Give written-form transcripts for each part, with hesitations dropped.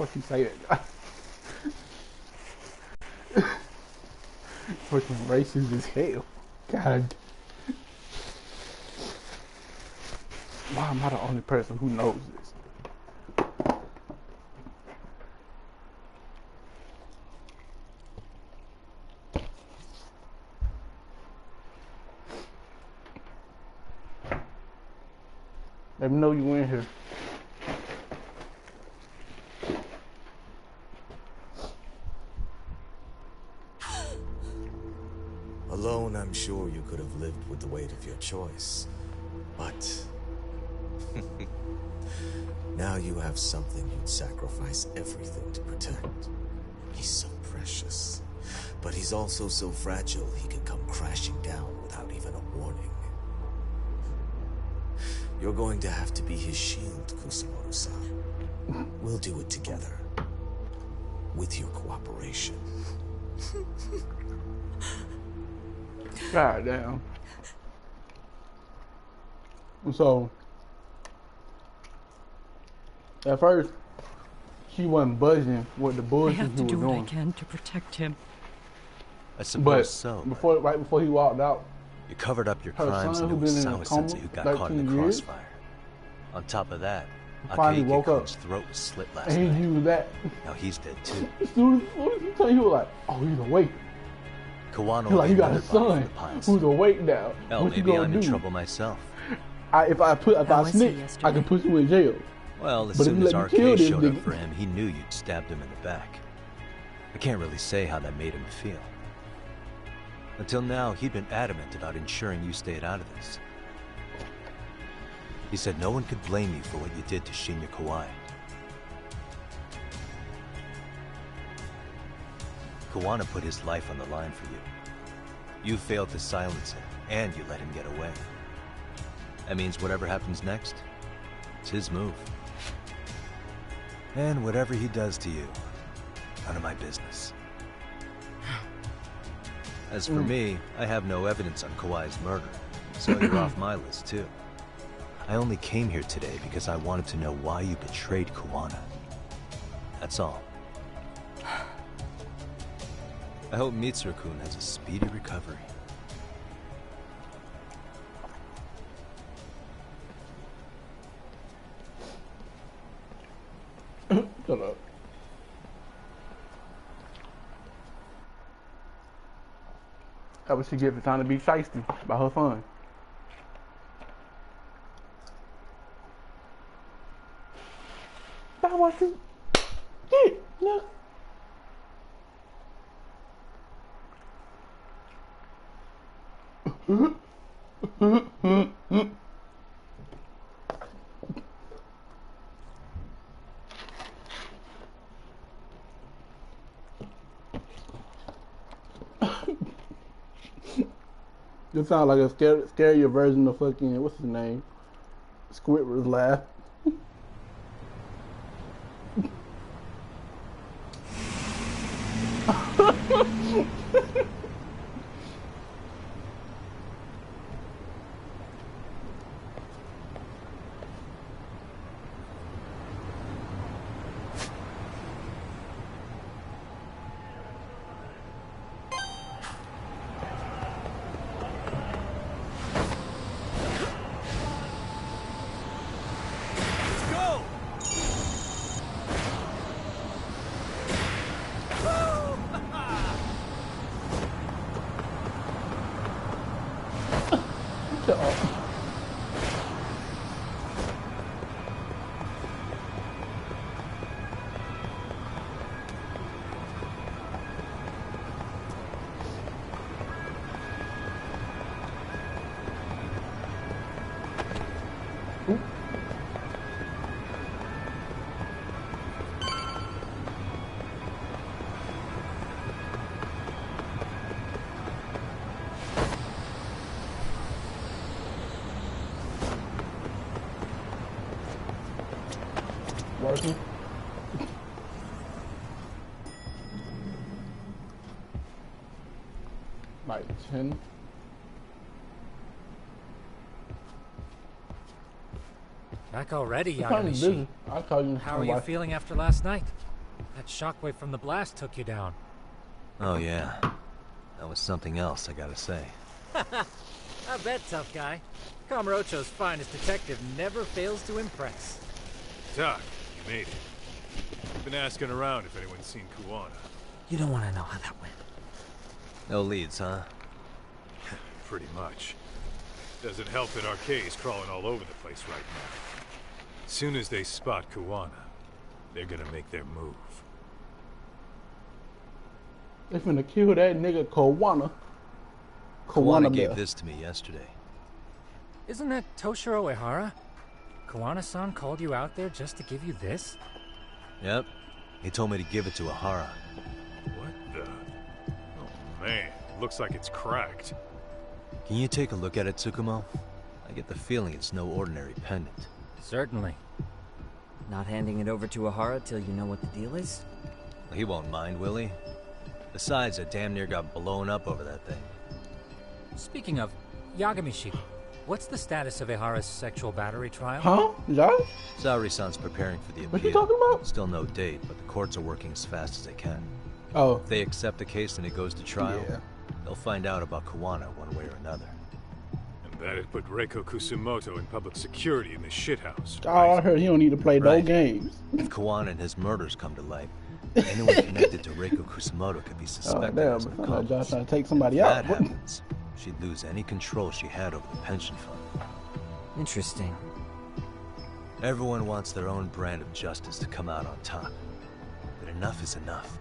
fuck you say that? Fucking racist as hell. God. Why am I the only person who knows this? Let me know you in here. Alone, I'm sure you could have lived with the weight of your choice. But now you have something you'd sacrifice everything to protect. He's so precious, but he's also so fragile he can come crashing down without even a warning. You're going to have to be his shield, Kusumoto-san. We'll do it together. With your cooperation. God damn. So, at first, she wasn't budging with the I bullshit have he to was do what I doing. can to protect him. I suppose But so. right before he walked out, You covered up your her crimes son, and it who was been in a Sawa-sensei coma who got caught in 13 the years, crossfire. On top of that, finally woke up. Akihiko-kun's throat was slit last and he night. used that. Now he's dead too. As soon as he told you, he was like, "Oh, he's awake." Kawano He's like, "You got a made another body son for the Pine who's Stone. awake now. Hell, What you maybe gonna I'm do?" in trouble myself. If I How was he snitch, I yesterday? can put you in jail. Well, as But if soon you as let me kill RK this showed up nigga- for him, he knew you'd stabbed him in the back. I can't really say how that made him feel. Until now, he'd been adamant about ensuring you stayed out of this. He said no one could blame you for what you did to Shinya Kawai. Kawano put his life on the line for you. You failed to silence him, and you let him get away. That means whatever happens next, it's his move. And whatever he does to you, none of my business. As for me, I have no evidence on Kawai's murder, so you're off my list too. I only came here today because I wanted to know why you betrayed Kawano. That's all. I hope Mitsuru-kun has a speedy recovery. Shut up. That what she get for trying to be shiesty by her son. That what she get, look. This sounds like a scarier version of fucking, what's his name? Squidward's laugh. Shut up. Working. Like 10. Back already, I'm Yagamishi. busy. I'll call you. How are you feeling after last night? That shockwave from the blast took you down. Oh yeah. That was something else, I gotta say. I bet, tough guy. Kamurocho's finest detective never fails to impress. Doc, you made it. I've been asking around if anyone's seen Kuwana. You don't want to know how that went. No leads, huh? Pretty much. Doesn't help that Arcade's crawling all over the place right now. As soon as they spot Kuwana, they're gonna make their move. They finna kill that nigga Kuwana. Kuwana gave this to me yesterday. Isn't that Toshiro Ehara? Kuwana-san called you out there just to give you this? Yep. He told me to give it to Ehara. What the? Oh man, looks like it's cracked. Can you take a look at it, Tsukumo? I get the feeling it's no ordinary pendant. Certainly. Not handing it over to Ehara till you know what the deal is? He won't mind, will he? Besides, I damn near got blown up over that thing. Speaking of, Yagamishi, what's the status of Ehara's sexual battery trial? Huh? Josh? Saori-san's preparing for the appeal. What you talking about? Still no date, but the courts are working as fast as they can. Oh. If they accept the case and it goes to trial, Yeah. they'll find out about Kuwana one way or another. And that'd put Reiko Kusumoto in public security in this shithouse. Oh, I heard he don't need to play no Right. games. If Kuwana and his murders come to light, anyone connected to Reiko Kusumoto could be Oh, suspected damn. as an Sound like accomplice. Josh trying to take somebody If out. that happens, she'd lose any control she had over the pension fund. Interesting. Everyone wants their own brand of justice to come out on top. But enough is enough.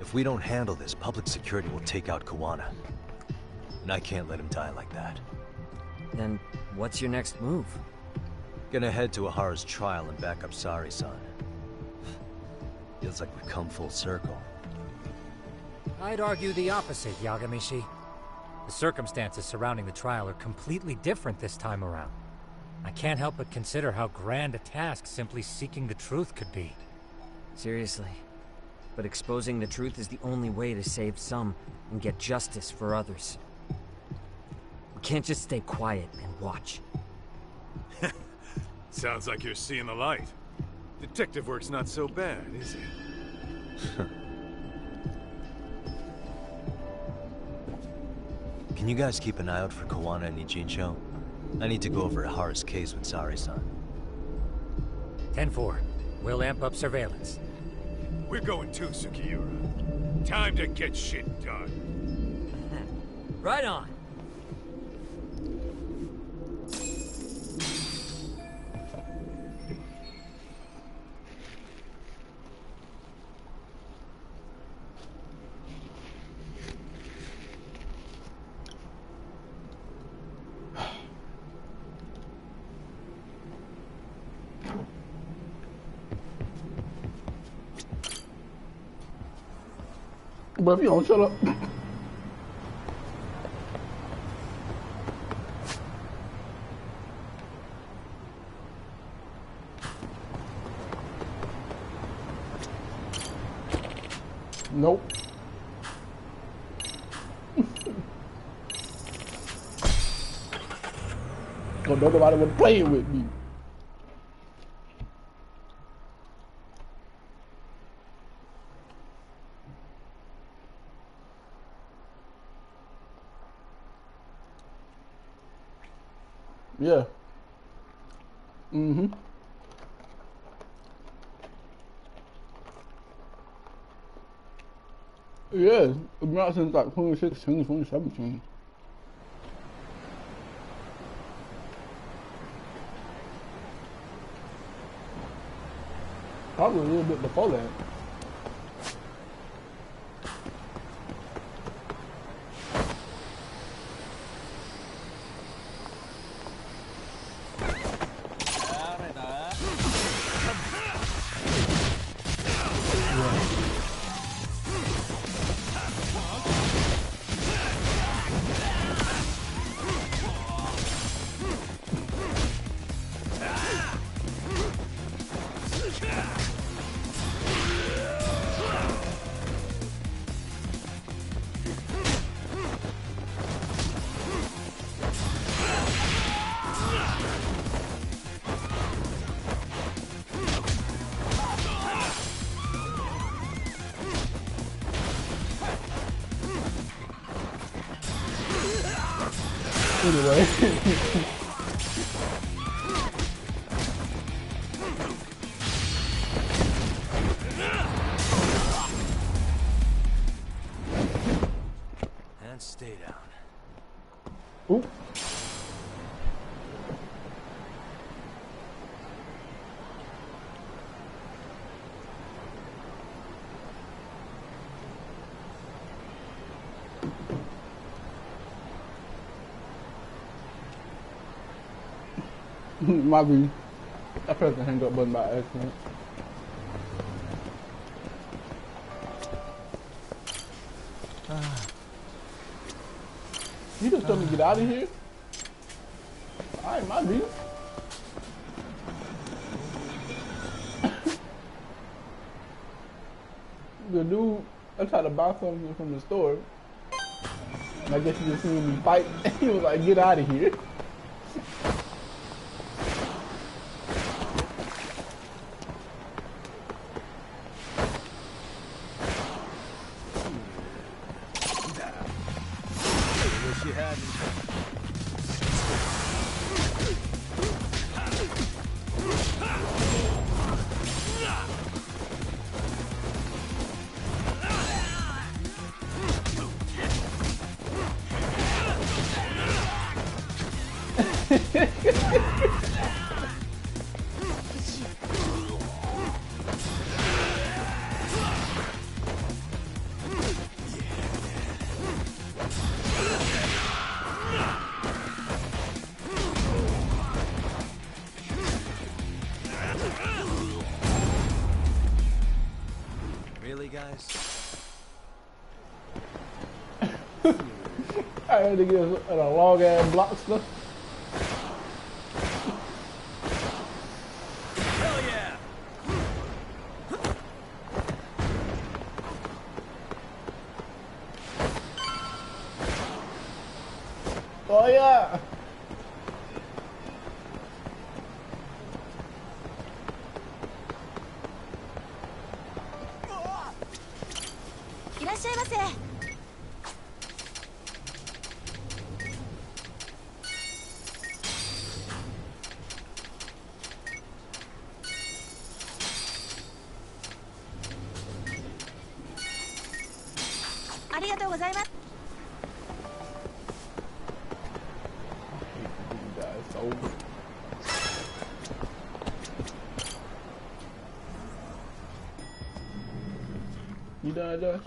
If we don't handle this, public security will take out Kuwana. And I can't let him die like that. Then what's your next move? Gonna head to Ehara's trial and back up Saori-san. Feels like we've come full circle. I'd argue the opposite, Yagamishi. The circumstances surrounding the trial are completely different this time around. I can't help but consider how grand a task simply seeking the truth could be. Seriously. But exposing the truth is the only way to save some and get justice for others. We can't just stay quiet and watch. Sounds like you're seeing the light. Detective work's not so bad, is it? Can you guys keep an eye out for Kuwana and Ijincho? I need to go over Ehara's case with Saori-san. 10-4. We'll amp up surveillance. We're going too, Sukiura. Time to get shit done. Right on! But if you don't shut up. Nope. So nobody was playing with me. Yeah. Mm-hmm. Yeah, not since like 2016, 2017. Probably a little bit before that. Anyway. And stay down. Oop. Might be. I pressed the hang up button by accident. You just told me to get out of here? Alright, might be. The dude, I tried to buy something from the store. And I guess he just seen me fight. He was like, get out of here. Really, guys? I had to get a long ass block stuff. Hell yeah! Oh yeah! You done, Josh?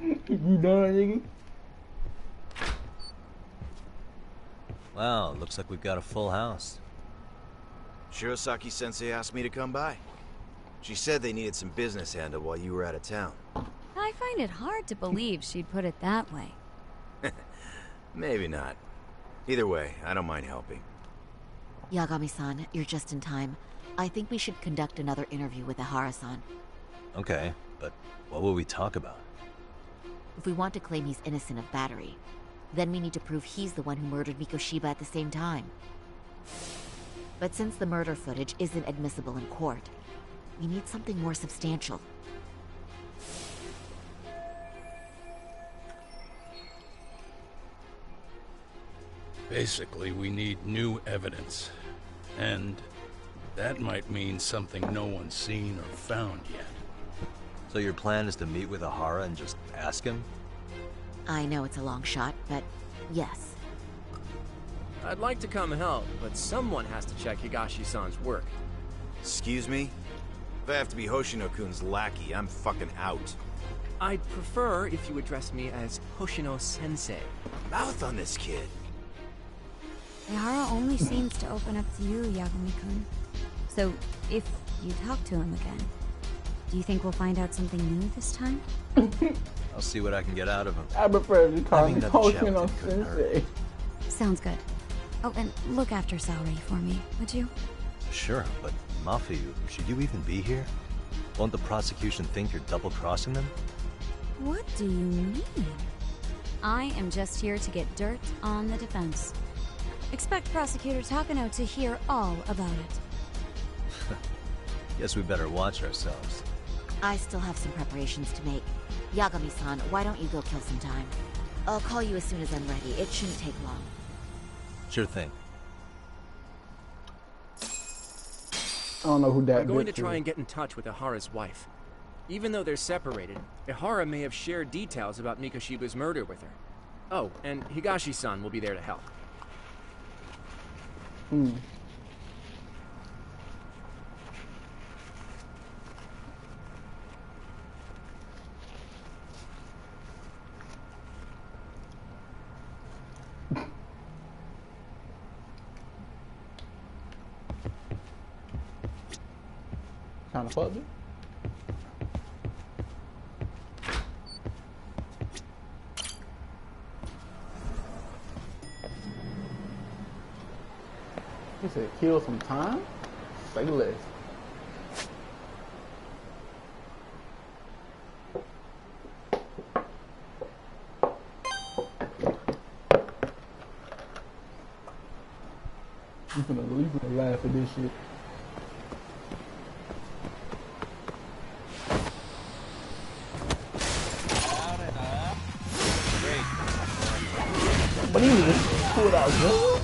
You done, nigga? Wow, looks like we've got a full house. Shirosaki-sensei asked me to come by. She said they needed some business handled while you were out of town. I find it hard to believe she'd put it that way. Maybe not. Either way, I don't mind helping. Yagami-san, you're just in time. I think we should conduct another interview with Ihara-san. Okay, but what will we talk about? If we want to claim he's innocent of battery, then we need to prove he's the one who murdered Mikoshiba at the same time. But since the murder footage isn't admissible in court, we need something more substantial. Basically, we need new evidence. And that might mean something no one's seen or found yet. So your plan is to meet with Ihara and just ask him? I know it's a long shot, but yes. I'd like to come help, but someone has to check Higashi-san's work. Excuse me? If I have to be Hoshino-kun's lackey, I'm fucking out. I'd prefer if you address me as Hoshino-sensei. Mouth on this kid. Ihara only seems to open up to you, Yagami-kun. So, if you talk to him again, do you think we'll find out something new this time? I'll see what I can get out of him. I prefer to call him Hoshino-sensei. Sounds good. Oh, and look after Saori for me, would you? Sure, but Mafu, should you even be here? Won't the prosecution think you're double-crossing them? What do you mean? I am just here to get dirt on the defense. Expect Prosecutor Takano to hear all about it. Guess we better watch ourselves. I still have some preparations to make. Yagami-san, why don't you go kill some time? I'll call you as soon as I'm ready. It shouldn't take long. Sure thing. I don't know who that I'm going to bitch try is. and get in touch with Ihara's wife. Even though they're separated, Ihara may have shared details about Mikoshiba's murder with her. Oh, and Higashi-san will be there to help. Trying to fuck me? He said kill some time? Say less. You finna laugh at this shit. But he just pulled out good.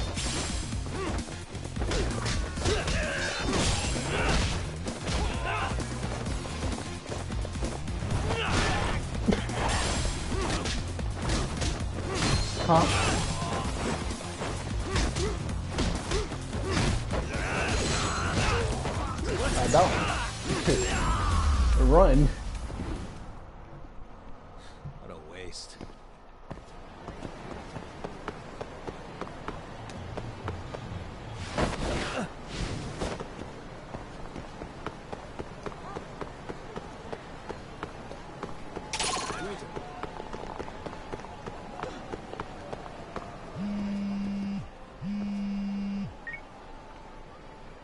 Huh? I don't. Run. What a waste.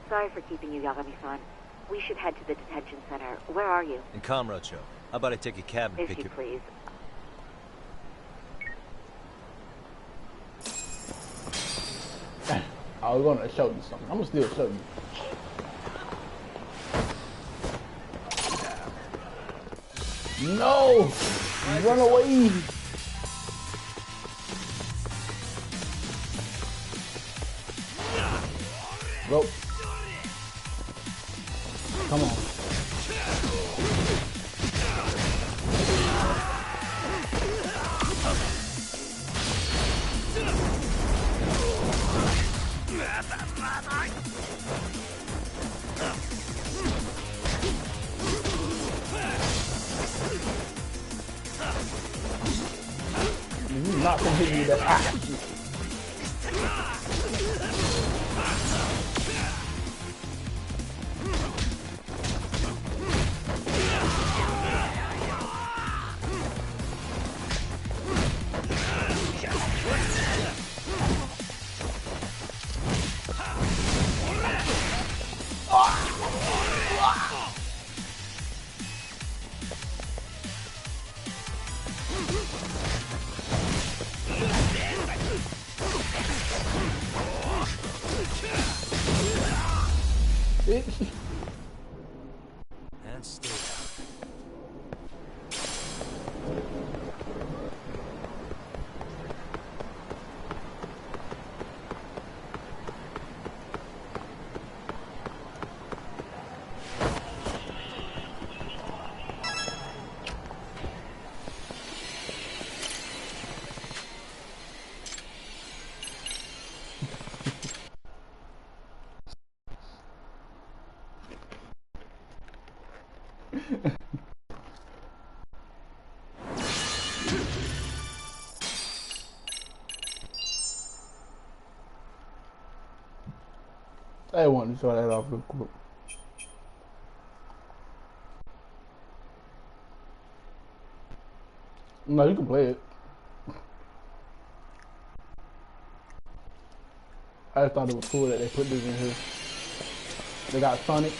Sorry for keeping you, Yagami-san. We should head to the detention center. Where are you? In Kamurocho. How about I take a cab and If pick you you... please. I was gonna show you something. I'm gonna still show you. No! Run away! Rope. Come on. You're not gonna hit me with that. Ah. And stay down. I want to show that off real quick. No, you can play it. I just thought it was cool that they put this in here. They got Sonic.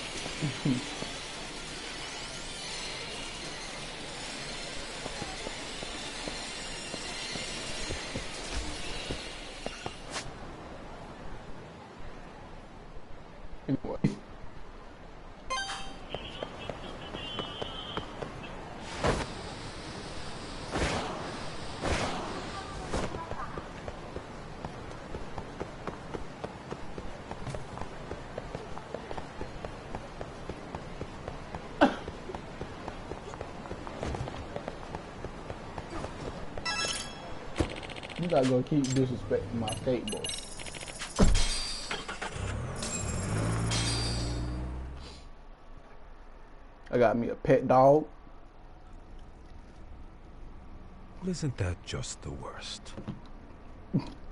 Anyway. not gonna keep disrespecting my skateboard. I got me a pet dog. Well, isn't that just the worst?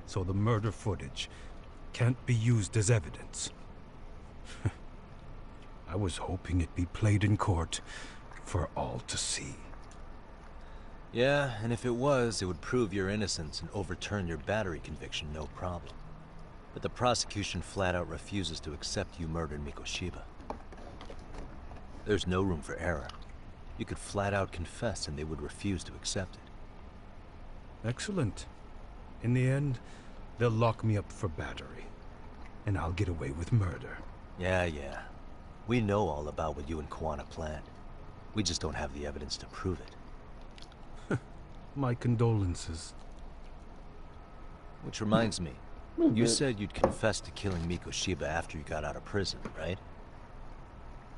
So the murder footage can't be used as evidence. I was hoping it'd be played in court for all to see. Yeah, and if it was, it would prove your innocence and overturn your battery conviction, no problem. But the prosecution flat out refuses to accept you murdered Mikoshiba. There's no room for error. You could flat out confess and they would refuse to accept it. Excellent. In the end, they'll lock me up for battery. And I'll get away with murder. Yeah. We know all about what you and Kuwana planned. We just don't have the evidence to prove it. My condolences. Which reminds me, you said you'd confess to killing Mikoshiba after you got out of prison, right?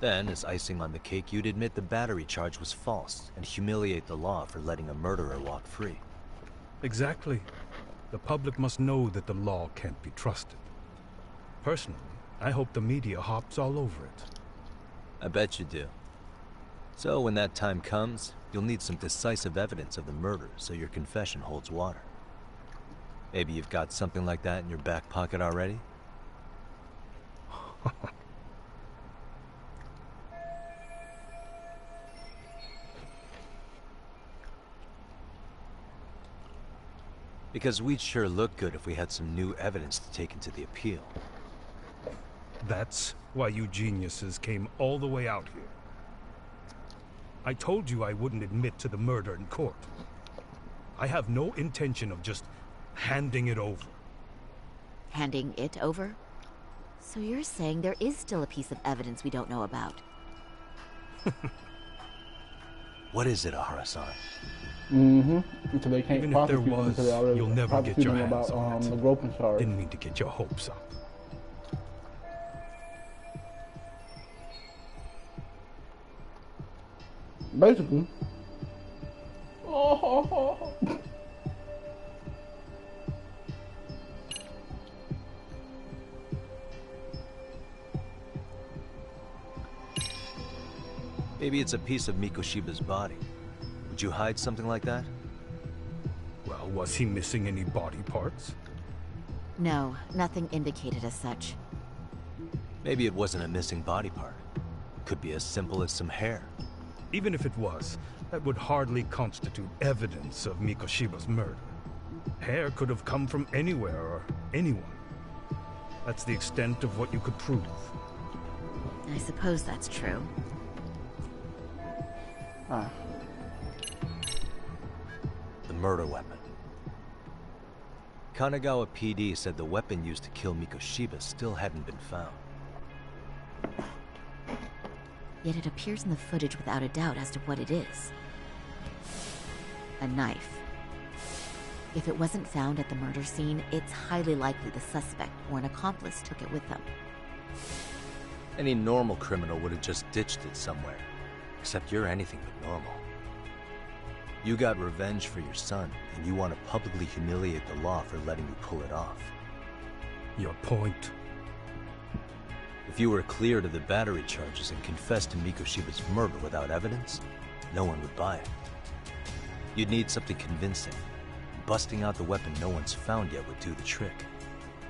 Then, as icing on the cake, you'd admit the battery charge was false and humiliate the law for letting a murderer walk free. Exactly. The public must know that the law can't be trusted. Personally, I hope the media hops all over it. I bet you do. So when that time comes, you'll need some decisive evidence of the murder so your confession holds water. Maybe you've got something like that in your back pocket already? Because we'd sure look good if we had some new evidence to take into the appeal. That's why you geniuses came all the way out here. I told you I wouldn't admit to the murder in court. I have no intention of just handing it over. Handing it over? So you're saying there is still a piece of evidence we don't know about? What is it, Ahara-san? Until they can't Even if there prosecute was, until they already you'll never get your hands on it. the groping charge. Didn't mean to get your hopes up. Basically. Maybe it's a piece of Mikoshiba's body. Would you hide something like that? Well, was he missing any body parts? No, nothing indicated as such. Maybe it wasn't a missing body part. Could be as simple as some hair. Even if it was, that would hardly constitute evidence of Mikoshiba's murder. Hair could have come from anywhere or anyone. That's the extent of what you could prove. I suppose that's true. The murder weapon. Kanagawa PD said the weapon used to kill Mikoshiba still hadn't been found. Yet it appears in the footage without a doubt as to what it is. A knife. If it wasn't found at the murder scene, it's highly likely the suspect or an accomplice took it with them. Any normal criminal would have just ditched it somewhere. Except you're anything but normal. You got revenge for your son, and you want to publicly humiliate the law for letting you pull it off. Your point? If you were cleared of the battery charges and confessed to Mikoshiba's murder without evidence, no one would buy it. You'd need something convincing. Busting out the weapon no one's found yet would do the trick.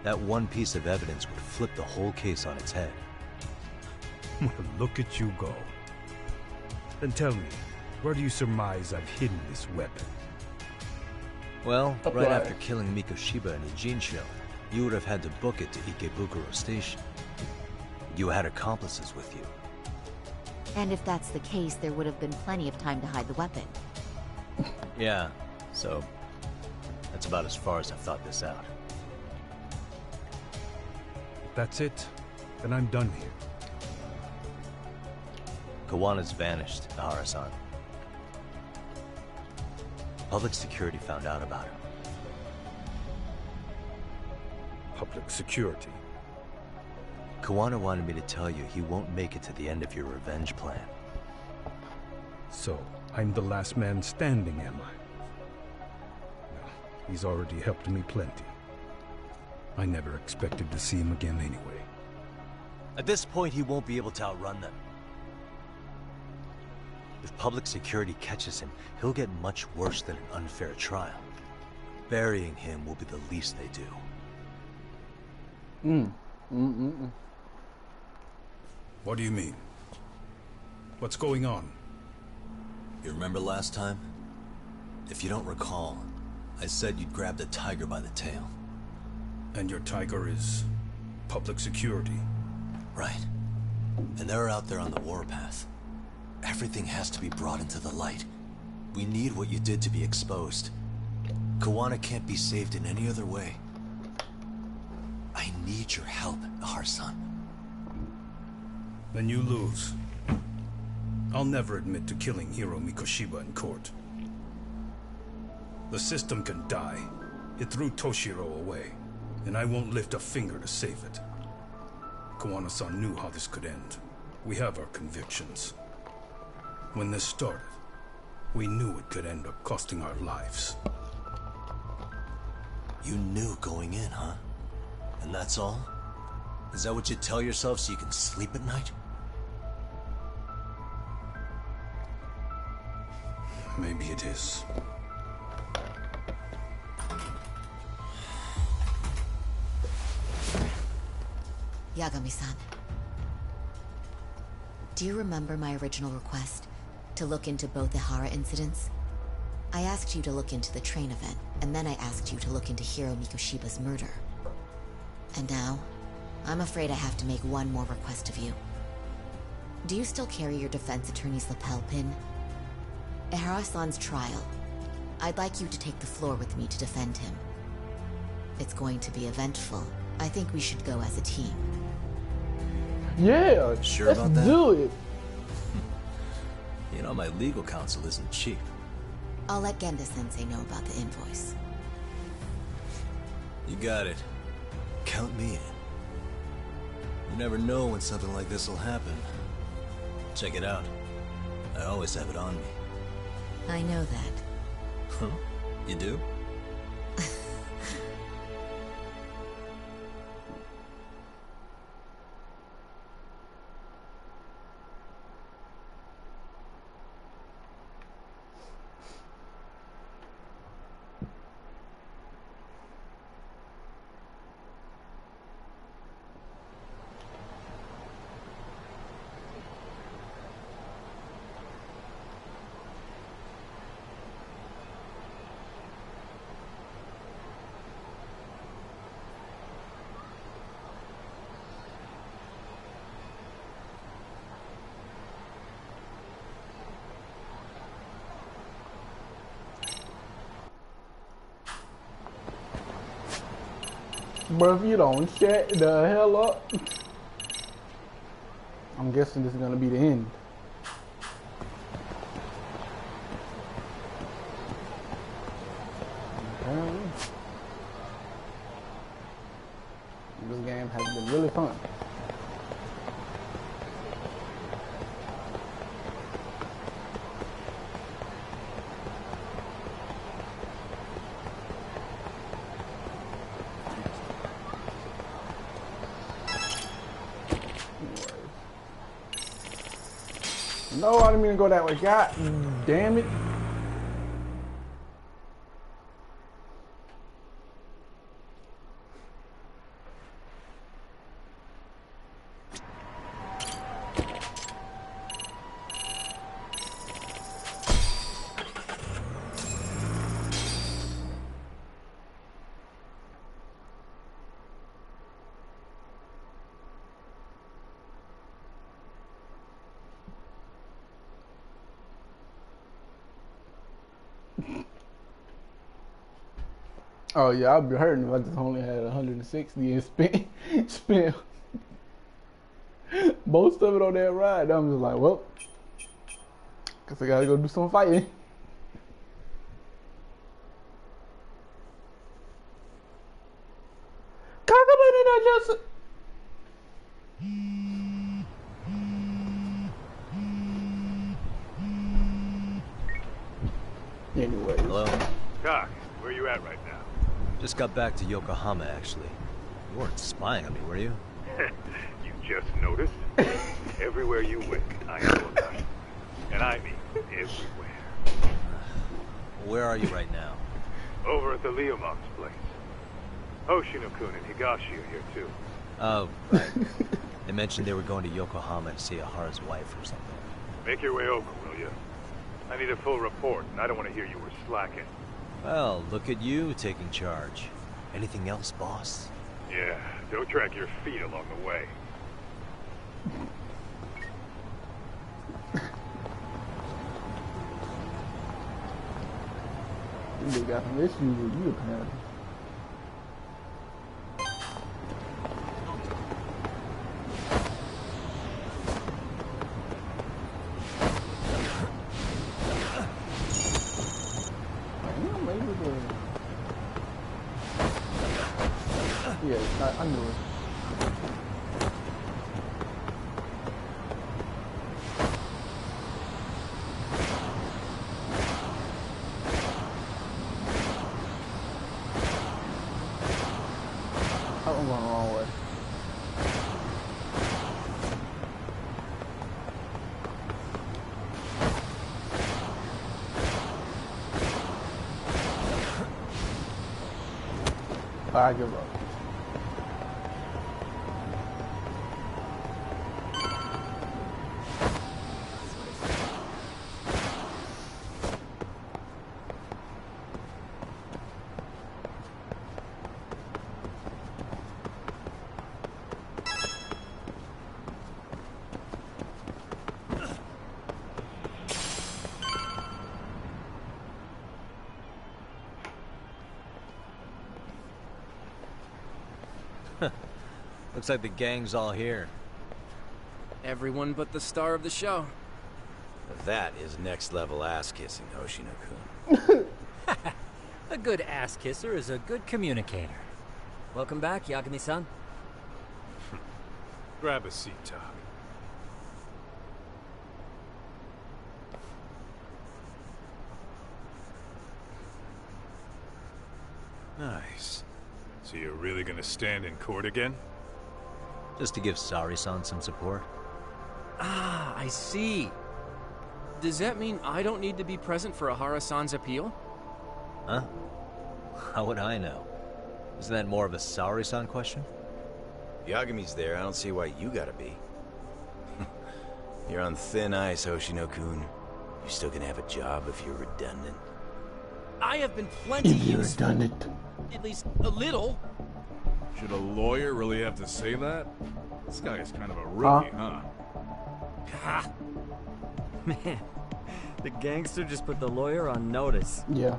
That one piece of evidence would flip the whole case on its head. Well, look at you go. Then tell me, where do you surmise I've hidden this weapon? Well, right after killing Mikoshiba in Ijincho, you would have had to book it to Ikebukuro Station. You had accomplices with you. And if that's the case, there would have been plenty of time to hide the weapon. Yeah, so that's about as far as I've thought this out. That's it? Then I'm done here. Kuwana's vanished, Ahara-san. Public security found out about him. Public security? Kuwana wanted me to tell you he won't make it to the end of your revenge plan. So, I'm the last man standing, am I? He's already helped me plenty. I never expected to see him again anyway. At this point, he won't be able to outrun them. If public security catches him, he'll get much worse than an unfair trial. Burying him will be the least they do. What do you mean? What's going on? You remember last time? If you don't recall, I said you'd grab the tiger by the tail. And your tiger is public security? Right. And they're out there on the warpath. Everything has to be brought into the light. We need what you did to be exposed. Kuwana can't be saved in any other way. I need your help, Nahar-san. Then you lose. I'll never admit to killing Hiro Mikoshiba in court. The system can die. It threw Toshiro away, and I won't lift a finger to save it. Kuwana-san knew how this could end. We have our convictions. When this started, we knew it could end up costing our lives. You knew going in, huh? And that's all? Is that what you tell yourself so you can sleep at night? Maybe it is. Yagami-san. Do you remember my original request? To look into both the Hara incidents? I asked you to look into the train event, and then I asked you to look into Hiro Mikoshiba's murder. And now, I'm afraid I have to make one more request of you. Do you still carry your defense attorney's lapel pin? Ehara-san's trial. I'd like you to take the floor with me to defend him. It's going to be eventful. I think we should go as a team. Yeah, sure let's about that? do it. You know, my legal counsel isn't cheap. I'll let Genda-sensei know about the invoice. You got it. Count me in. You never know when something like this will happen. Check it out. I always have it on me. I know that. Huh? You do? Bro, if you don't shut the hell up, I'm guessing this is gonna be the end. Apparently, this game has been really fun. No, I didn't mean to go that way. God damn it. Oh yeah, I'd be hurting if I just only had 160 and spent most of it on that ride. I'm just like, well, guess I gotta go do some fighting. Anyway. Hello? Cock, where you at right now? Just got back to Yokohama, actually. You weren't spying on me, were you? You just noticed? Everywhere you went, I know about it. And I mean everywhere. Where are you right now? Over at the Leomon's place. Hoshino-kun and Higashi are here too. Oh, right. They mentioned they were going to Yokohama to see Ahara's wife or something. Make your way over, will you? I need a full report, and I don't want to hear you were slacking. Well, look at you taking charge. Anything else, boss? Yeah, don't drag your feet along the way. They got some issues with you, apparently. Yeah, I knew it. I'm going the wrong way. I give up. Looks like the gang's all here. Everyone but the star of the show. That is next level ass kissing, Hoshino-kun. A good ass kisser is a good communicator. Welcome back, Yagami-san. Grab a seat, Doc. Nice. So you're really gonna stand in court again? Just to give Sari-san some support. Ah, I see. Does that mean I don't need to be present for Ahara-san's appeal? Huh? How would I know? Isn't that more of a Sari-san question? Yagami's there, I don't see why you gotta be. You're on thin ice, Hoshino-kun. You're still gonna have a job if you're redundant. I have been plenty useful. Redundant. At least a little. Should a lawyer really have to say that? This guy is kind of a rookie, huh? Ha! Man, the gangster just put the lawyer on notice. Yeah.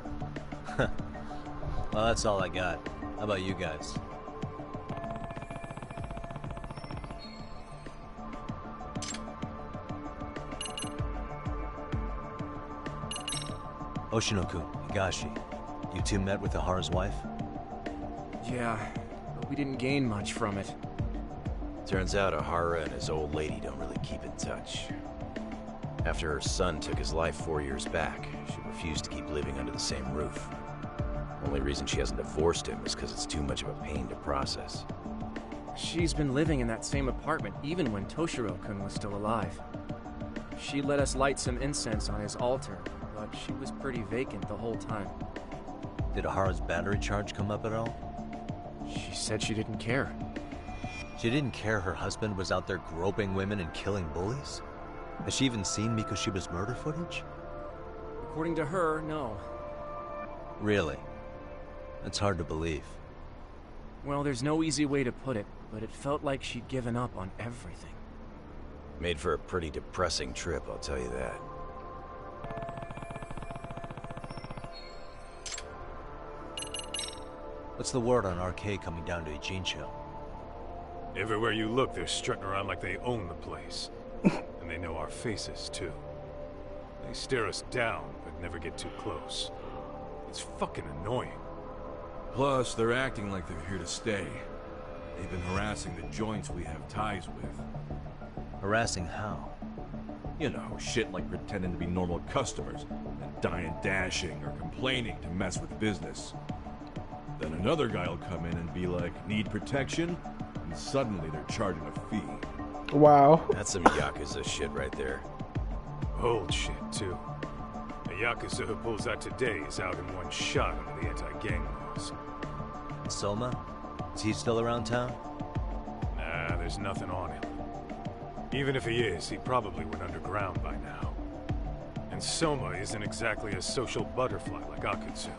Well, that's all I got. How about you guys? Hoshino-kun, Higashi, you two met with Ahara's wife? Yeah, but we didn't gain much from it. Turns out Ahara and his old lady don't really keep in touch. After her son took his life 4 years back, she refused to keep living under the same roof. Only reason she hasn't divorced him is because it's too much of a pain to process. She's been living in that same apartment even when Toshiro-kun was still alive. She let us light some incense on his altar, but she was pretty vacant the whole time. Did Ahara's battery charge come up at all? She said she didn't care. She didn't care her husband was out there groping women and killing bullies? Has she even seen Mikoshiba's murder footage? According to her, no. Really? That's hard to believe. Well, there's no easy way to put it, but it felt like she'd given up on everything. Made for a pretty depressing trip, I'll tell you that. What's the word on Arcade coming down to Ijincho? Everywhere you look, they're strutting around like they own the place. And they know our faces, too. They stare us down, but never get too close. It's fucking annoying. Plus, they're acting like they're here to stay. They've been harassing the joints we have ties with. Harassing how? You know, shit like pretending to be normal customers, and dying dashing or complaining to mess with business. Then another guy will come in and be like, need protection? And suddenly they're charging a fee. Wow. That's some Yakuza shit right there. Old shit, too. A Yakuza who pulls that today is out in one shot under the anti-gang laws. And Soma? Is he still around town? Nah, there's nothing on him. Even if he is, he probably went underground by now. And Soma isn't exactly a social butterfly like Akutsu.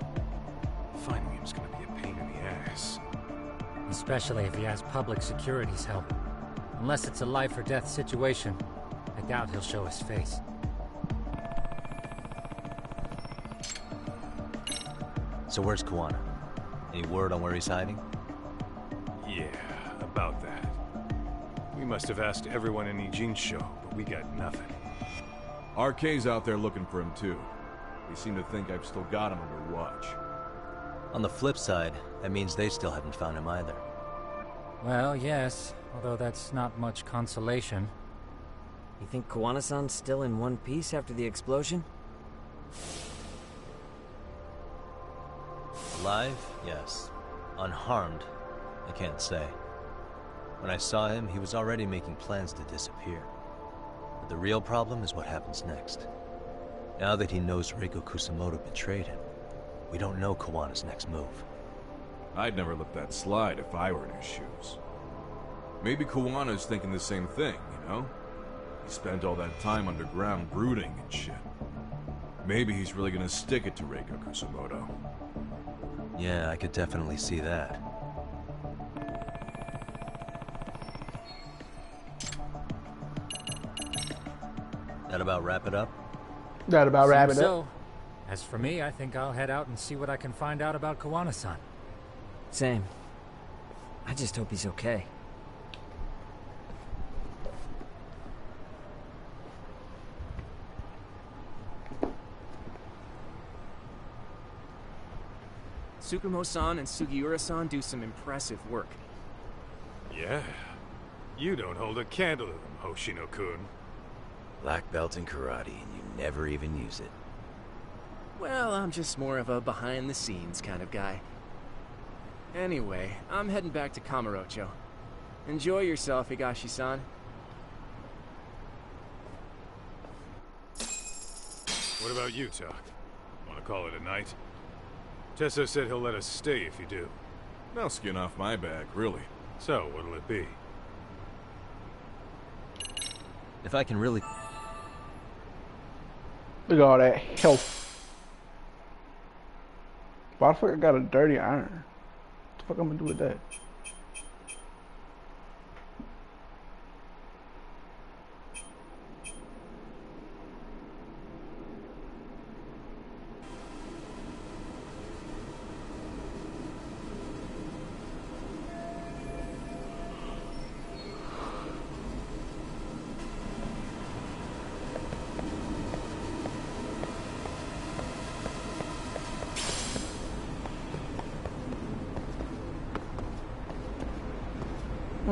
Finding him's gonna be a pain in the ass. Especially if he has public security's help. Unless it's a life or death situation, I doubt he'll show his face. So where's Kuwana? Any word on where he's hiding? Yeah, about that. We must have asked everyone in Ijincho, but we got nothing. RK's out there looking for him too. They seem to think I've still got him under watch. On the flip side, that means they still haven't found him either. Well, yes, although that's not much consolation. You think Kuwana-san's still in one piece after the explosion? Alive? Yes. Unharmed? I can't say. When I saw him, he was already making plans to disappear. But the real problem is what happens next. Now that he knows Reiko Kusamoto betrayed him, we don't know Kawana's next move. I'd never let that slide if I were in his shoes. Maybe Kawana's thinking the same thing, you know? He spent all that time underground brooding and shit. Maybe he's really gonna stick it to Reiko Kusamoto. Yeah, I could definitely see that. That about wrap it up? That about wrap it So, up. as for me, I think I'll head out and see what I can find out about Kuwana-san. Same. I just hope he's okay. Tsukumo-san and Sugiura-san do some impressive work. Yeah. You don't hold a candle to them, Hoshino-kun. Black belt in karate, and you never even use it. Well, I'm just more of a behind-the-scenes kind of guy. Anyway, I'm heading back to Kamurocho. Enjoy yourself, Higashi-san. What about you, Tak? Want to call it a night? Tesso said he'll let us stay if you do. No skin off my back, really. So, what'll it be? If I can really... Look at all that health. Why the fuck I got a dirty iron? What the fuck I'm gonna do with that?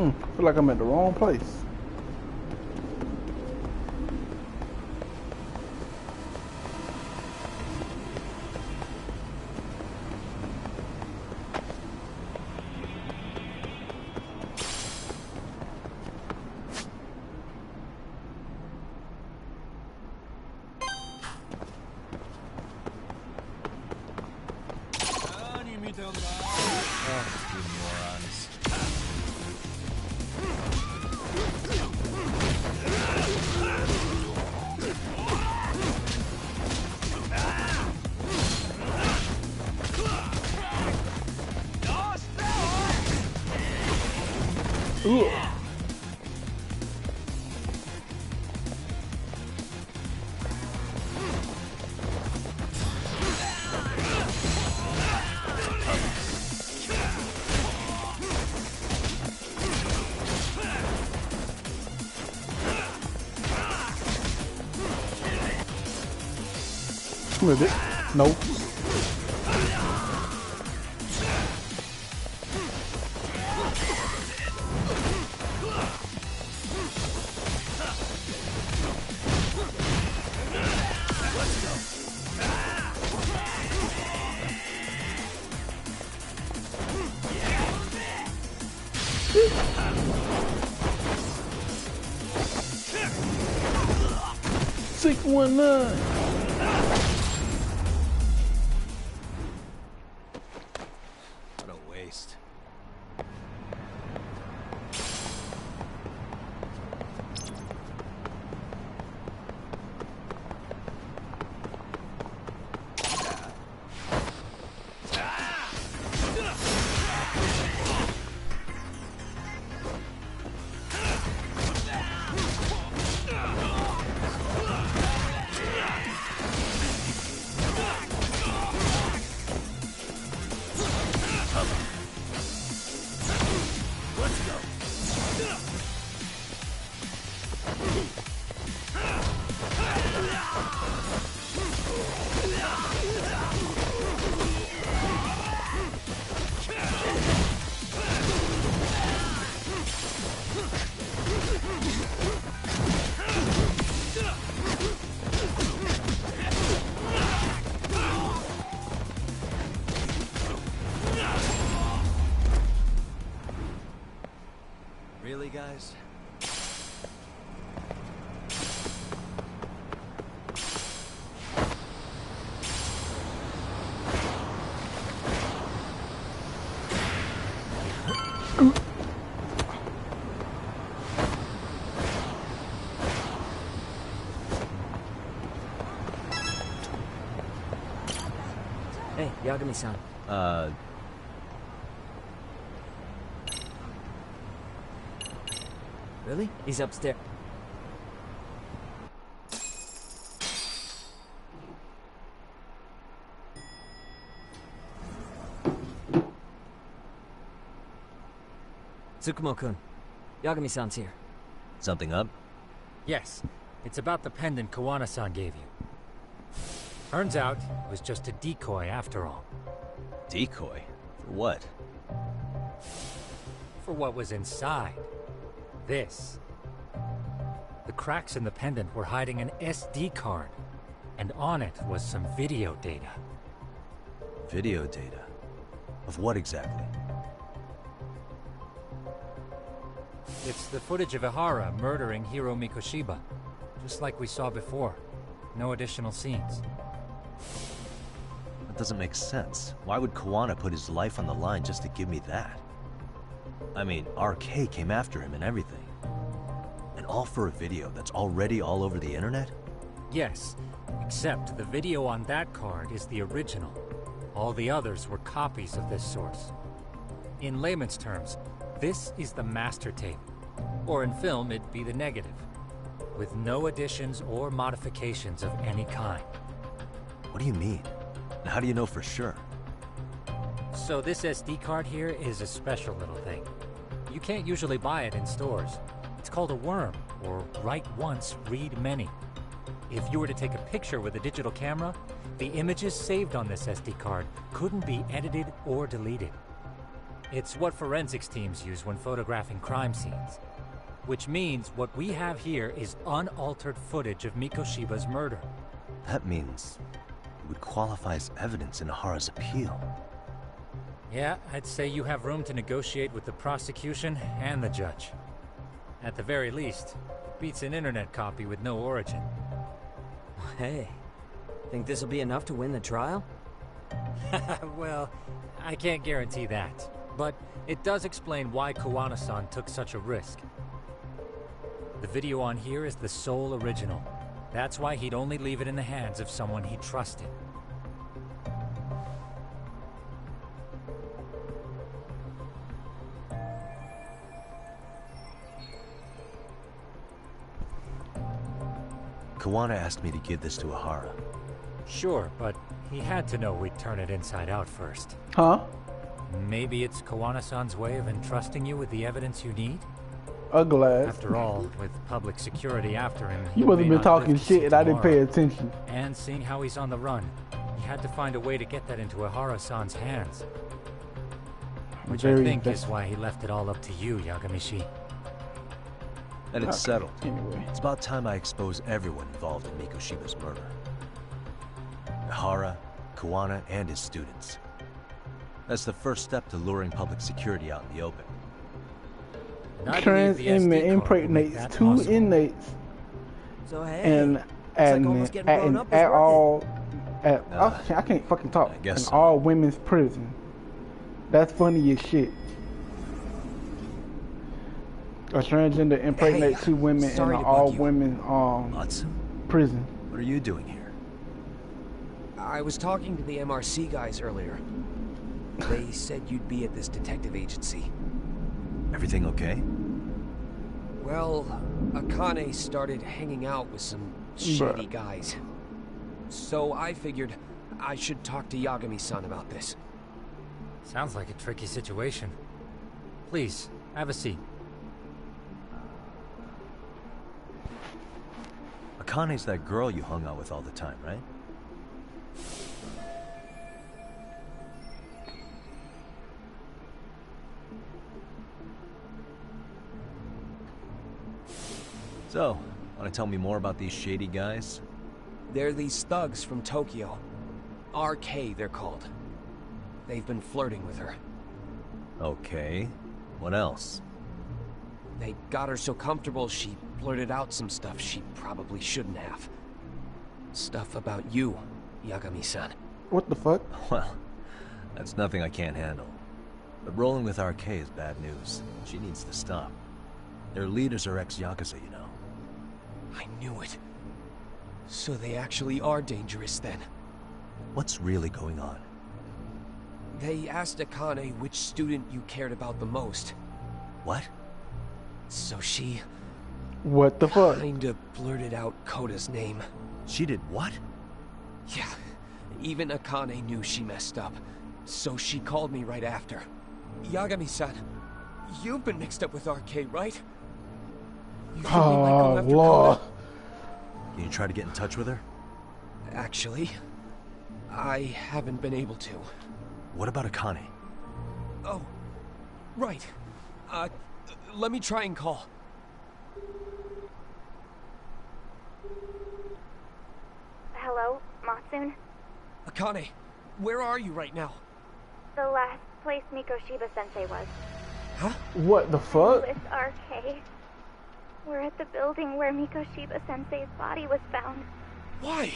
I feel like I'm at the wrong place. Oh, you morons. Ooh. With it. Nope. 619. What a waste. Really, guys? Hey, Yagami-san. Really? He's upstairs. Tsukumo-kun, Yagami-san's here. Something up? Yes, it's about the pendant Kawana-san gave you. Turns out, it was just a decoy after all. Decoy? For what? For what was inside. This. The cracks in the pendant were hiding an SD card, and on it was some video data. Video data? Of what exactly? It's the footage of Ihara murdering Hiro Mikoshiba, just like we saw before. No additional scenes. That doesn't make sense. Why would Kawana put his life on the line just to give me that? I mean, RK came after him and everything. And all for a video that's already all over the internet? Yes, except the video on that card is the original. All the others were copies of this source. In layman's terms, this is the master tape. Or in film, it'd be the negative. With no additions or modifications of any kind. What do you mean? And how do you know for sure? So this SD card here is a special little thing. You can't usually buy it in stores. It's called a worm, or write once, read many. If you were to take a picture with a digital camera, the images saved on this SD card couldn't be edited or deleted. It's what forensics teams use when photographing crime scenes. Which means what we have here is unaltered footage of Mikoshiba's murder. That means it would qualify as evidence in Ihara's appeal. Yeah, I'd say you have room to negotiate with the prosecution and the judge. At the very least, it beats an internet copy with no origin. Hey, think this'll be enough to win the trial? Well, I can't guarantee that. But it does explain why Kawana-san took such a risk. The video on here is the sole original. That's why he'd only leave it in the hands of someone he trusted. Kawana asked me to give this to Ihara. Sure, but he had to know we'd turn it inside out first. Huh? Maybe it's Kawana-san's way of entrusting you with the evidence you need? Ugly. After all, with public security after him, You must have been talking shit and I didn't pay attention. And seeing how he's on the run, he had to find a way to get that into Ihara-san's hands. Which I think is why he left it all up to you, Yagamishi. And it's settled. Anyway. It's about time I expose everyone involved in Mikoshiba's murder. Ihara, Kawana, and his students. That's the first step to luring public security out in the open. Trans inmate impregnates two inmates. So hey, and like almost getting grown up was at worth all, I can't fucking talk. I guess In so. all women's prison. That's funny as shit. A transgender impregnate Hey, 2 women in sorry an to bug all you. women Watson, prison. what are you doing here? I was talking to the MRC guys earlier. They said you'd be at this detective agency. Everything okay? Well, Akane started hanging out with some shady guys. So I figured I should talk to Yagami-san about this. Sounds like a tricky situation. Please, have a seat. Akane's that girl you hung out with all the time, right? So, want to tell me more about these shady guys? They're these thugs from Tokyo. RK, they're called. They've been flirting with her. Okay. What else? They got her so comfortable she blurted out some stuff she probably shouldn't have. Stuff about you, Yagami-san. What the fuck? Well, that's nothing I can't handle. But rolling with RK is bad news. She needs to stop. Their leaders are ex-Yakuza, you know. I knew it. So they actually are dangerous then. What's really going on? They asked Akane which student you cared about the most. What? So she... What the fuck? Kinda blurted out Koda's name. She did what? Yeah, even Akane knew she messed up. So she called me right after. Yagami-san, you've been mixed up with RK, right? You think they might go after Lord. Koda? Can you try to get in touch with her? Actually, I haven't been able to. What about Akane? Oh, right. Let me try and call. Hello, Matsun? Akane, where are you right now? The last place Mikoshiba-sensei was. Huh? What the fuck? With RK. We're at the building where Mikoshiba-sensei's body was found. Why?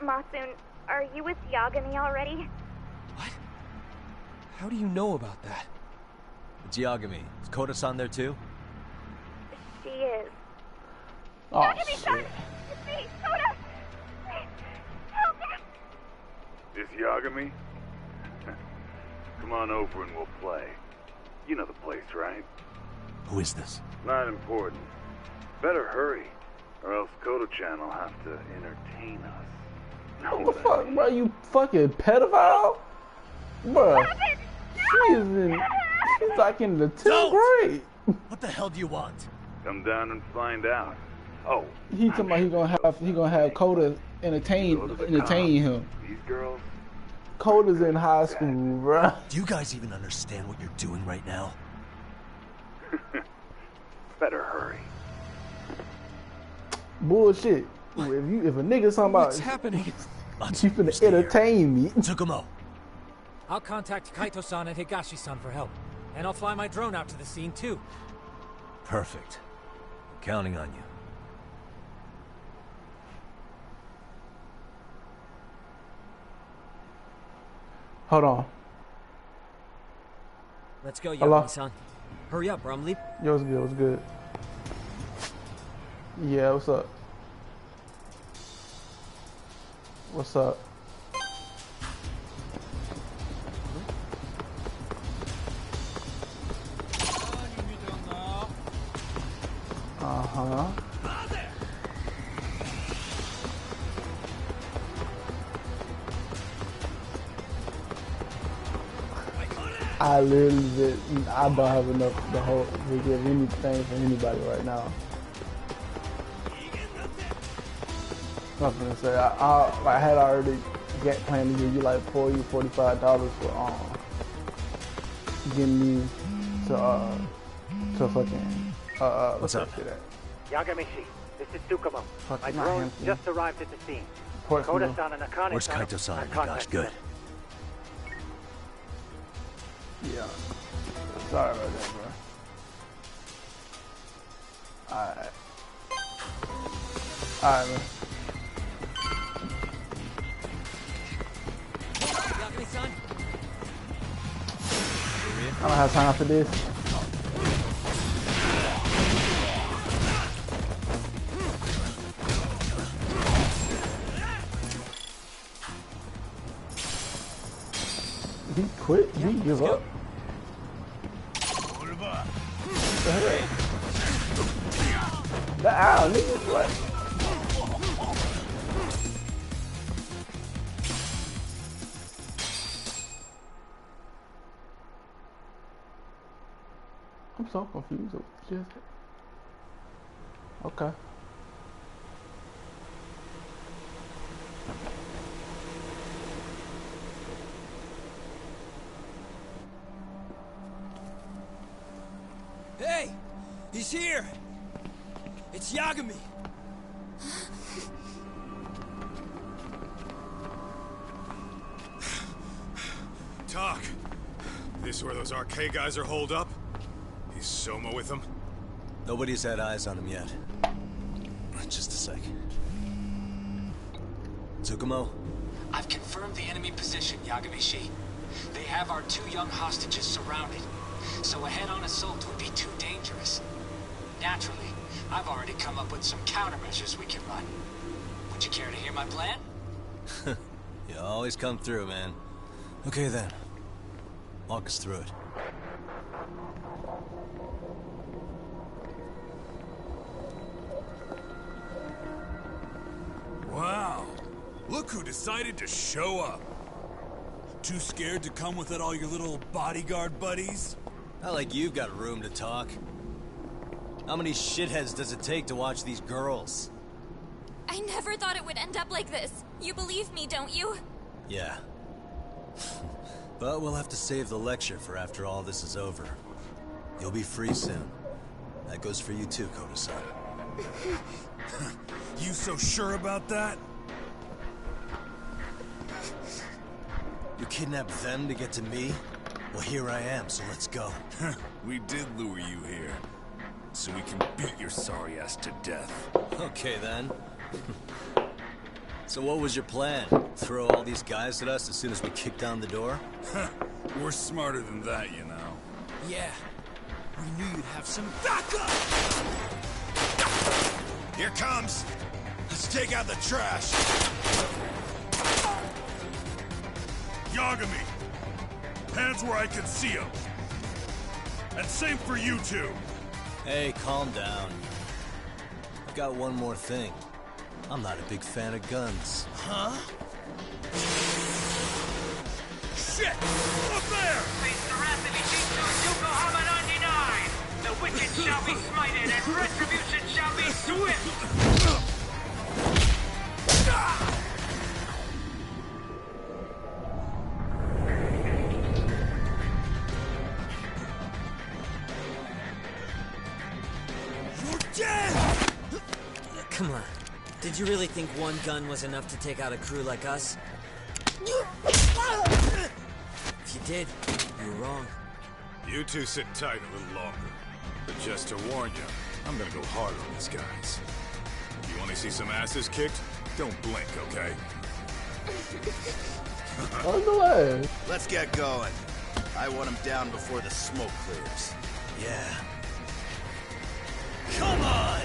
Matsun, are you with Yagami already? How do you know about that? It's Yagami. Is Koda-san there too? She is. Oh, Yagami-san! shit. It's me, Koda! Please, help me! This Yagami? Come on over and we'll play. You know the place, right? Who is this? Not important. Better hurry, or else Koda-chan will have to entertain us. No, What the fuck, bro? You fucking pedophile? Bruh. She's like in the 10th grade. What the hell do you want? Come down and find out. Oh, He talking about he gonna have Koda entertain him. these girls? Koda's in high school, bruh. Do you guys even understand what you're doing right now? Better hurry. Bullshit. If a nigga talking about What's happening? you finna entertain me. Tsukumo. I'll contact Kaito-san and Higashi-san for help. And I'll fly my drone out to the scene too. Perfect. I'm counting on you. Hold on. Let's go, Hello? Yagami-san. Hurry up, or I'm leaving. Yo, what's good? What's good? Yeah, what's up? What's up? Uh-huh. I literally I don't have enough to give anything for anybody right now. I was gonna say I had already planned to give you like $45 for getting me to fucking what's up? Yagami-shi, this is Tsukumo. My not drone Hampton. just arrived at the scene. Portsmouth. Koda-san and Akane-san. Where's Kaito-san? are Gosh, contacting good. us. Yeah. Sorry about that, bro. Alright. Alright, man. I don't have time for this. He quit? He give up? What the heck? The owl, nigga, what? I'm so confused. Just okay. Hey! He's here! It's Yagami! Talk. This where those RK guys are holed up? Is Soma with them? Nobody's had eyes on him yet. Just a sec. Tsukumo? I've confirmed the enemy position, Yagami-shi. They have our 2 young hostages surrounded, so a head-on assault would be too dangerous. Naturally, I've already come up with some countermeasures we can run. Would you care to hear my plan? You always come through, man. Okay then. Walk us through it. Wow. Look who decided to show up. Too scared to come with all your little bodyguard buddies? Not like you've got room to talk. How many shitheads does it take to watch these girls? I never thought it would end up like this. You believe me, don't you? Yeah. But we'll have to save the lecture for after all this is over. You'll be free soon. That goes for you too, Koda-san. You so sure about that? You kidnapped them to get to me? Well, here I am, so let's go. We did lure you here. So we can beat your sorry ass to death. Okay, then. So what was your plan? Throw all these guys at us as soon as we kick down the door? We're smarter than that, you know. Yeah. We knew you'd have some backup! Here comes! Let's take out the trash! Yagami! Hands where I can see them! And same for you two! Hey, calm down. I've got one more thing. I'm not a big fan of guns. Huh? Shit! Up there! Face the wrath of Ijinsu Yokohama 99! The wicked shall be smited and retribution shall be swift! Come on. Did you really think one gun was enough to take out a crew like us? If you did, you were wrong. You two sit tight a little longer. But just to warn you, I'm gonna go harder on these guys. If you want to see some asses kicked, don't blink, okay? On the way. Let's get going. I want him down before the smoke clears. Yeah. Come on!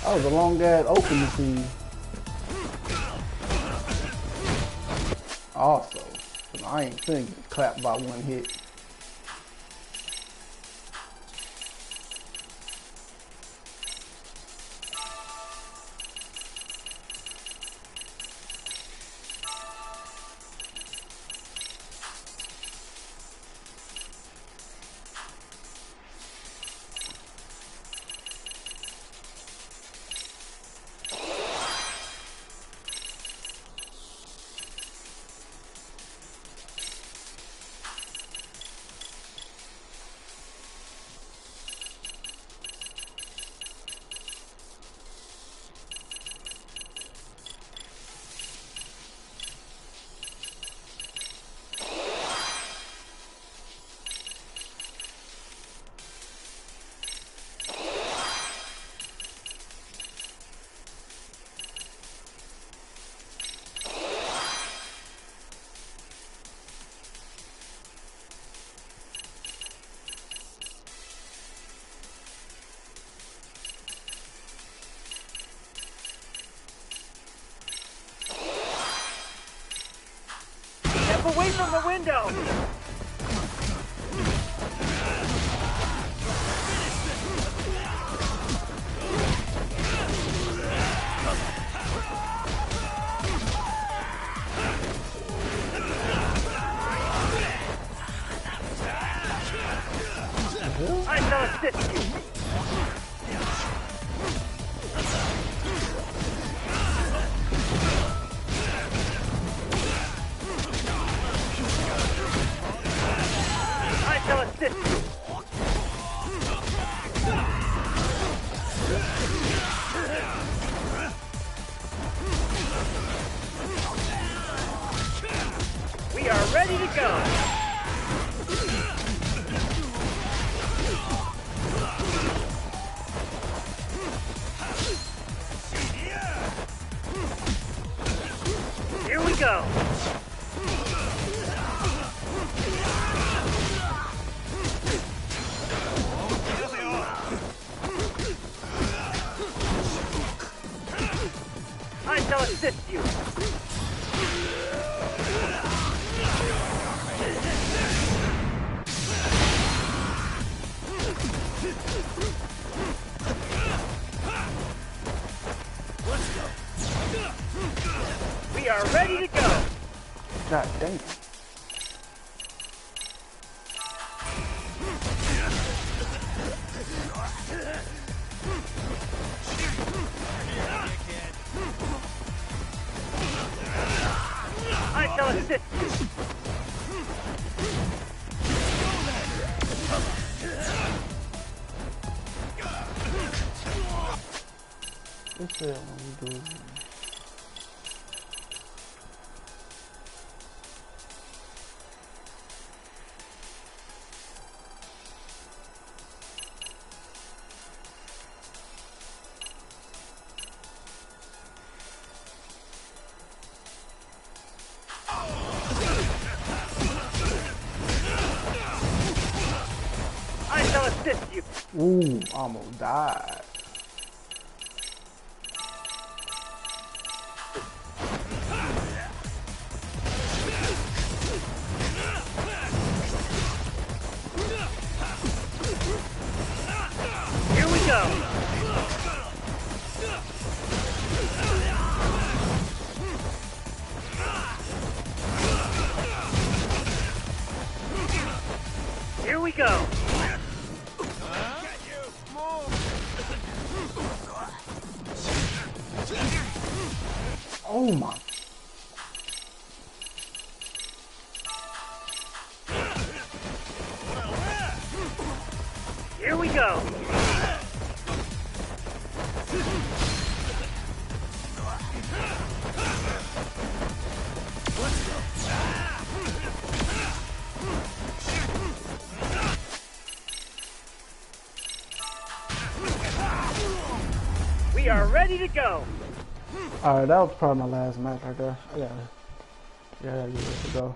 That was a long ass opening scene. Also, I ain't finna get clapped by one hit. Move away from the window! I shall assist you! I shall assist you! We are ready to go! Here we go! I shall assist you! We are ready to go! God dang it. I shall assist you! What's that one doing? I shall assist you! Ooh, almost died. Here we go! Here we go! Oh my. Here we go! We are ready to go! Alright, that was probably my last match right there. I gotta give it a go.